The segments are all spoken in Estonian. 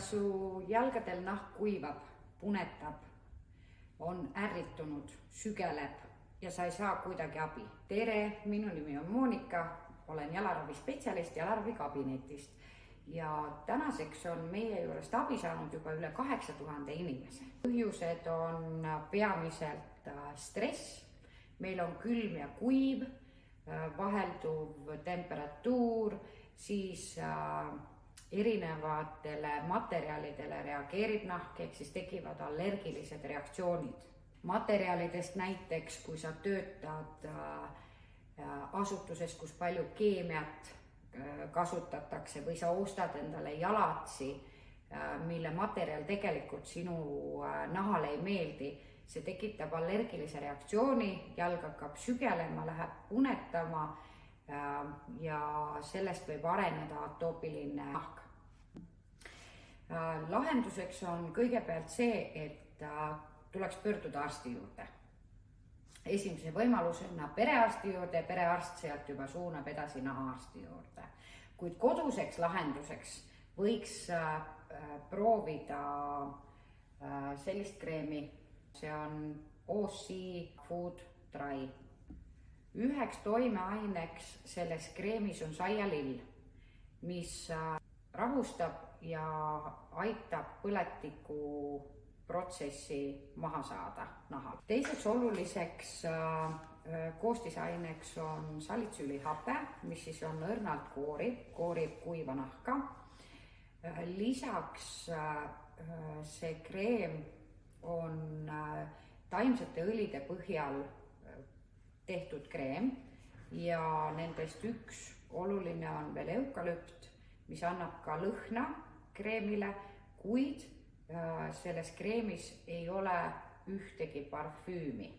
kas su jalgadel nahk kuivab, punetab, on ärritunud, sügeleb ja sa ei saa kuidagi abi? Tere, minu nimi on Monika, olen jalaravispetsialist Jalaravikabinettist ja tänaseks on meie juurest abi saanud juba üle 8000 inimese. Põhjused on peamiselt stress, meil on külm ja kuiv, vahelduv temperatuur, siis erinevatele materjalidele reageerib nahk, ehk siis tekivad allergilised reaktsioonid. Materjalidest näiteks, kui sa töötad asutuses, kus palju keemiat kasutatakse või sa ostad endale jalatsi, mille materjal tegelikult sinu nahale ei meeldi, see tekitab allergilise reaktsiooni, jalg hakkab sügelema, läheb punetama ja sellest võib areneda atoopiline nahk. Lahenduseks on kõigepealt see, et tuleks pöörduda arsti juurde. Esimese võimalusena perearsti juurde, perearst sealt juba suunab edasi nahaarsti juurde. Kuid koduseks lahenduseks võiks proovida sellist kreemi, see on OC Food Dry. Üheks toimeaineks selles kreemis on saialill, mis rahustab ja aitab põletiku protsessi maha saada nahal. Teiseks oluliseks koostisaineks on salitsüülihape, mis siis on õrnalt koorib kuiva nahka. Lisaks see kreem on taimsete õlide põhjal tehtud kreem ja nendest üks oluline on veel eukalüpt, mis annab ka lõhna kreemile, kuid selles kreemis ei ole ühtegi parfüümi.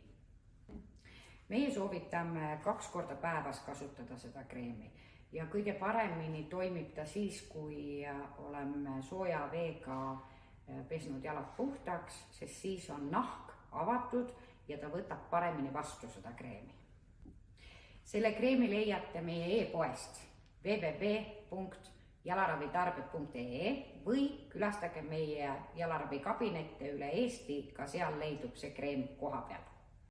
Meie soovitame 2 korda päevas kasutada seda kreemi ja kõige paremini toimib ta siis, kui oleme sooja veega pesnud jalad puhtaks, sest siis on nahk avatud ja ta võtab paremini vastu seda kreemi. Selle kreemi leiate meie e-poest www.jalaravitarbed.ee või külastage meie jalaраvikabinette üle Eesti, ka seal leidub see kreem koha peal.